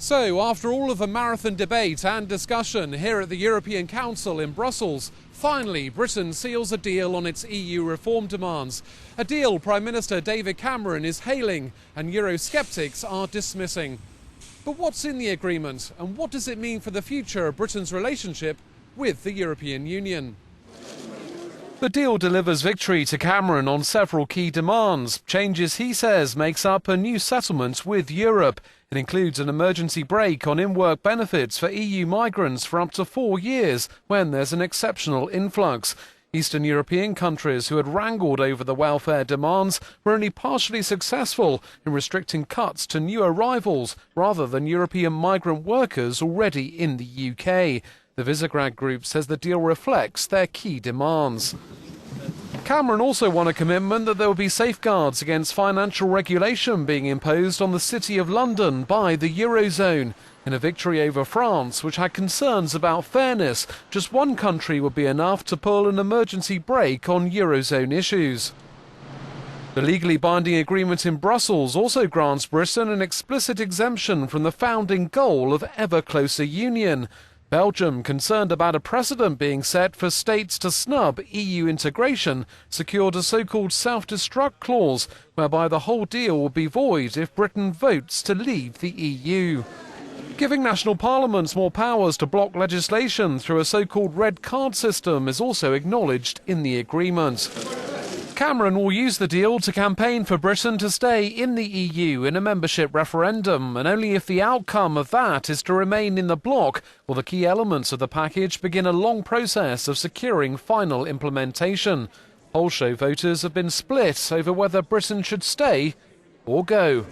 So, after all of a marathon debate and discussion here at the European Council in Brussels, finally Britain seals a deal on its EU reform demands. A deal Prime Minister David Cameron is hailing and eurosceptics are dismissing. But what's in the agreement and what does it mean for the future of Britain's relationship with the European Union? The deal delivers victory to Cameron on several key demands. Changes, he says, makes up a new settlement with Europe. It includes an emergency break on in-work benefits for EU migrants for up to 4 years when there's an exceptional influx. Eastern European countries who had wrangled over the welfare demands were only partially successful in restricting cuts to new arrivals rather than European migrant workers already in the UK. The Visegrad Group says the deal reflects their key demands. Cameron also won a commitment that there will be safeguards against financial regulation being imposed on the City of London by the Eurozone. In a victory over France, which had concerns about fairness, just one country would be enough to pull an emergency brake on Eurozone issues. The legally binding agreement in Brussels also grants Britain an explicit exemption from the founding goal of ever closer union. Belgium, concerned about a precedent being set for states to snub EU integration, secured a so-called self-destruct clause, whereby the whole deal will be void if Britain votes to leave the EU. Giving national parliaments more powers to block legislation through a so-called red card system is also acknowledged in the agreement. Cameron will use the deal to campaign for Britain to stay in the EU in a membership referendum, and only if the outcome of that is to remain in the bloc will the key elements of the package begin a long process of securing final implementation. Polls show voters have been split over whether Britain should stay or go.